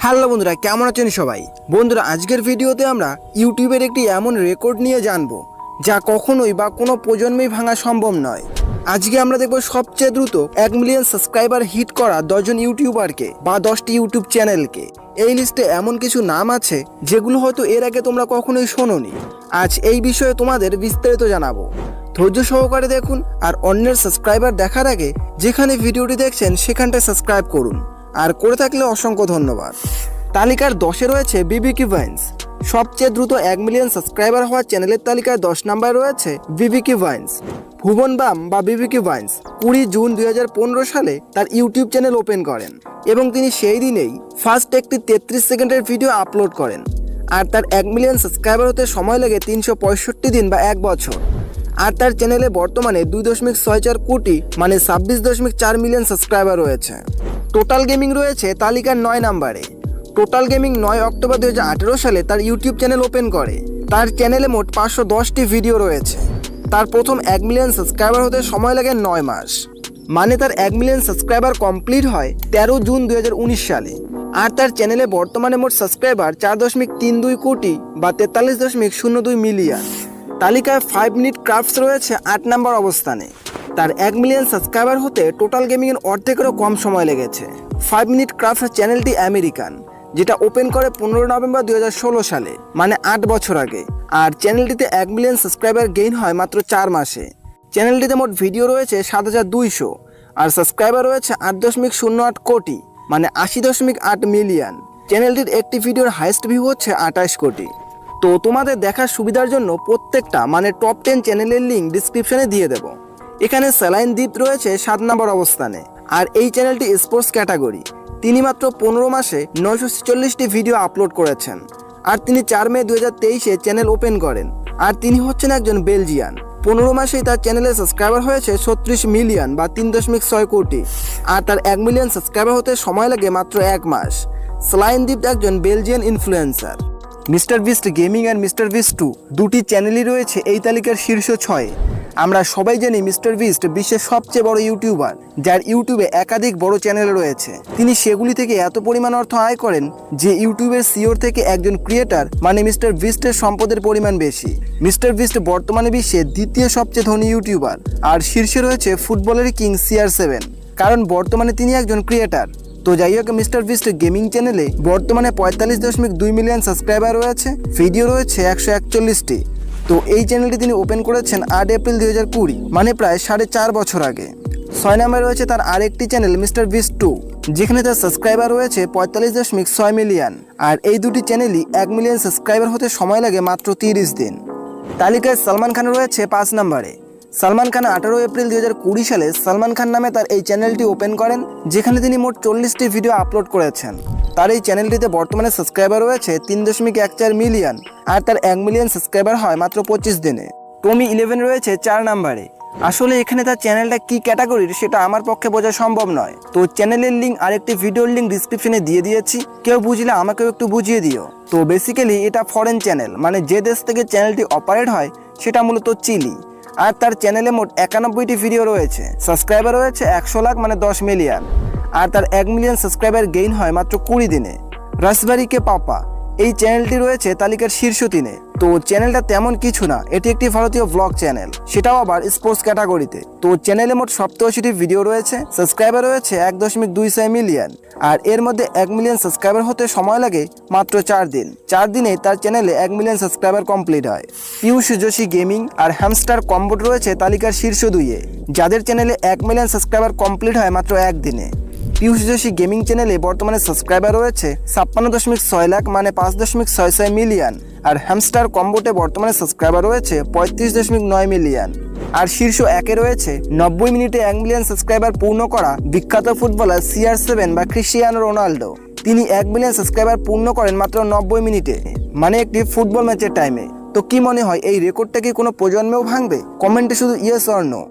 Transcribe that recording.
Hello বন্ধুরা, কেমন আছেন সবাই? বন্ধুরা, আজকের ভিডিওতে আমরা ইউটিউবের একটি এমন রেকর্ড নিয়ে জানবো যা কখনোই বা কোনো প্রজন্মেই ভাঙা সম্ভব নয়। আজকে আমরা দেখব সবচেয়ে দ্রুত 1 মিলিয়ন সাবস্ক্রাইবার হিট করা 10 জন ইউটিউবারকে বা 10টি ইউটিউব চ্যানেলকে। এই লিস্টে এমন কিছু নাম আছে যেগুলো হয়তো এর আগে তোমরা কখনোই শোনোনি। আজ এই বিষয়ে তোমাদের বিস্তারিত জানাবো। ধৈর্য সহকারে দেখুন, আর অন্যের সাবস্ক্রাইবার দেখার আগে যেখানে ভিডিওটি দেখছেন সেখানটায় সাবস্ক্রাইব করুন, আর করে থাকলে অসংখ্য ধন্যবাদ। তালিকার 10-এ রয়েছে বিবিকি ভাইন্স। সবচেয়ে দ্রুত 1 মিলিয়ন সাবস্ক্রাইবার হওয়া চ্যানেলের তালিকায় 10 নম্বরে রয়েছে বিবিকি ভাইন্স। ভুবন বাম বা বিবিকি ভাইন্স 20 জুন 2015 সালে তার ইউটিউব চ্যানেল ওপেন করেন এবং তিনি সেই দিনেই ফার্স্ট একটি 33 সেকেন্ডের ভিডিও আপলোড করেন। আর তার 1 মিলিয়ন সাবস্ক্রাইবার হতে সময় লাগে 365 দিন বা 1 বছর। আর তার চ্যানেলে বর্তমানে 2.64 কোটি মানে 26.4 মিলিয়ন সাবস্ক্রাইবার রয়েছে। টোটাল গেমিং রয়েছে তালিকার 9 নম্বরে। টোটাল গেমিং 9 অক্টোবর 2018 সালে তার ইউটিউব চ্যানেল ওপেন করে। তার চ্যানেলে মোট 510টি ভিডিও রয়েছে। তার প্রথম 1 মিলিয়ন সাবস্ক্রাইবার হতে সময় লাগে 9 মাস, মানে তার 1 মিলিয়ন সাবস্ক্রাইবার কমপ্লিট হয় 13 জুন 2019 সালে। আর তার চ্যানেলে বর্তমানে মোট সাবস্ক্রাইবার 4.32 কোটি বা 43.02 মিলিয়ন। তালিকায় 5 মিনিট ক্রাফটস রয়েছে 8 নম্বর অবস্থানে। তার 1 মিলিয়ন সাবস্ক্রাইবার হতে টোটাল গেমিংয়ের অর্ধেকেরও কম সময় লেগেছে। 5 মিনিট ক্রাফটস চ্যানেলটি আমেরিকান, যেটা ওপেন করে 15 নভেম্বর 2016 সালে, মানে 8 বছর আগে। আর চ্যানেলটিতে 1 মিলিয়ন সাবস্ক্রাইবার গেইন হয় মাত্র 4 মাসে। চ্যানেলটিতে মোট ভিডিও রয়েছে 7200 আর সাবস্ক্রাইবার রয়েছে 8.08 কোটি মানে 80.8 মিলিয়ন। চ্যানেলটির একটি ভিডিওর হাইয়েস্ট ভিউ হচ্ছে 28 কোটি। তো তোমাদের দেখার সুবিধার জন্য প্রত্যেকটা মানে টপ 10 চ্যানেলের লিঙ্ক ডিসক্রিপশনে দিয়ে দেব। এখানে স্যালাইন দ্বীপ রয়েছে 7 নম্বর অবস্থানে, আর এই চ্যানেলটি স্পোর্টস ক্যাটাগরি। তিনি মাত্র 15 মাসে 946টি ভিডিও আপলোড করেছেন। আর তিনি 4 মে 2023-এ চ্যানেল ওপেন করেন। আর তিনি হচ্ছেন একজন বেলজিয়ান। 15 মাসেই তার চ্যানেলে সাবস্ক্রাইবার হয়েছে 36 মিলিয়ন বা 3.6 কোটি। আর তার 1 মিলিয়ন সাবস্ক্রাইবার হতে সময় লাগে মাত্র 1 মাস। স্যালাইন দ্বীপ একজন Belgian influencer. Mister Beast Gaming আর মিস্টার বিস্ট 2 দুটি চ্যানেলই রয়েছে এই তালিকার শীর্ষ 6-এ। আমরা সবাই জানি মিস্টার বিস্ট বিশ্বের সবচেয়ে বড় ইউটিউবার, যার ইউটিউবে একাধিক বড় চ্যানেল রয়েছে। তিনি সেগুলি থেকে এত পরিমাণ অর্থ আয় করেন যে ইউটিউবের সিওর থেকে একজন ক্রিয়েটার মানে মিস্টার বিস্টের সম্পদের পরিমাণ বেশি। মিস্টার বিস্ট বর্তমানে বিশ্বের দ্বিতীয় সবচেয়ে ধনী ইউটিউবার, আর শীর্ষে রয়েছে ফুটবলের কিং CR7, কারণ বর্তমানে তিনি একজন ক্রিয়েটার। তো যাই হোক, মিস্টার বিস্ট গেমিং চ্যানেলে বর্তমানে 45.2 মিলিয়ন সাবস্ক্রাইবার রয়েছে, ভিডিও রয়েছে 141টি। তো এই চ্যানেলটি তিনি ওপেন করেছেন 8 এপ্রিল 2020, মানে প্রায় 4.5 বছর আগে। 6 নম্বরে রয়েছে তার আরেকটি চ্যানেল মিস্টার বিস্ট 2, যেখানে তার সাবস্ক্রাইবার রয়েছে 45.6 মিলিয়ন। আর এই দুটি চ্যানেলই 1 মিলিয়ন সাবস্ক্রাইবার হতে সময় লাগে মাত্র 30 দিন। তালিকায় সালমান খান রয়েছে 5 নম্বরে। সালমান খান 18 এপ্রিল 2020 সালে সালমান খান নামে তার এই চ্যানেলটি ওপেন করেন, যেখানে তিনি মোট 40টি ভিডিও আপলোড করেছেন। তার এই চ্যানেলটিতে বর্তমানে সাবস্ক্রাইবার রয়েছে 3.14 মিলিয়ন। আর তার 1 মিলিয়ন সাবস্ক্রাইবার হয় মাত্র 25 দিনে। টমি 11 রয়েছে 4 নম্বরে। আসলে এখানে তার চ্যানেলটা কি ক্যাটাগরির সেটা আমার পক্ষে বোঝা সম্ভব নয়। তো চ্যানেলের লিঙ্ক আর একটি ভিডিওর লিঙ্ক ডিসক্রিপশনে দিয়ে দিয়েছি, কেউ বুঝলে আমাকেও একটু বুঝিয়ে দিও। তো বেসিক্যালি এটা ফরেন চ্যানেল, মানে যে দেশ থেকে চ্যানেলটি অপারেট হয় সেটা মূলত চিলি। আর তার চ্যানেলে মোট 91টি ভিডিও রয়েছে, সাবস্ক্রাইবার রয়েছে 100 লাখ মানে 10 মিলিয়ন। আর তার 1 মিলিয়ন সাবস্ক্রাইবার গেইন হয় মাত্র 20 দিনে। রাসবারি কে পাপা এই চ্যানেলটি রয়েছে তালিকার শীর্ষ 3-এ। তো চ্যানেলটা তেমন কিছু না, এটি একটি ভারতীয় ব্লগ চ্যানেল, সেটাও আবার স্পোর্টস ক্যাটাগরিতে। তো চ্যানেলে মোট 87টি ভিডিও রয়েছে, সাবস্ক্রাইবার রয়েছে 1.26 মিলিয়ন। আর এর মধ্যে 1 মিলিয়ন সাবস্ক্রাইবার হতে সময় লাগে মাত্র 4 দিন। 4 দিনে তার চ্যানেলে 1 মিলিয়ন সাবস্ক্রাইবার কমপ্লিট হয়। পিয়ুষ যোশী গেমিং আর হ্যামস্টার কম্বোট রয়েছে তালিকার শীর্ষ 2-এ, যাদের চ্যানেলে 1 মিলিয়ন সাবস্ক্রাইবার কমপ্লিট হয় মাত্র 1 দিনে। পিয়ুষ যোশী গেমিং চ্যানেলে বর্তমানে সাবস্ক্রাইবার রয়েছে 56.6 লাখ মানে 5.66 মিলিয়ন। আর হ্যামস্টার কম্বোটে বর্তমানে সাবস্ক্রাইবার রয়েছে 35.9 মিলিয়ন। আর শীর্ষ 1-এ রয়েছে 90 মিনিটে 1 মিলিয়ন সাবস্ক্রাইবার পূর্ণ করা বিখ্যাত ফুটবলার CR7 বা ক্রিস্টিয়ানো রোনাল্ডো। তিনি 1 মিলিয়ন সাবস্ক্রাইবার পূর্ণ করেন মাত্র 90 মিনিটে, মানে একটি ফুটবল ম্যাচের টাইমে। তো কি মনে হয়, এই রেকর্ডটা কি কোনো প্রজন্মেও ভাঙবে? কমেন্টে শুধু ইয়েস অর নো।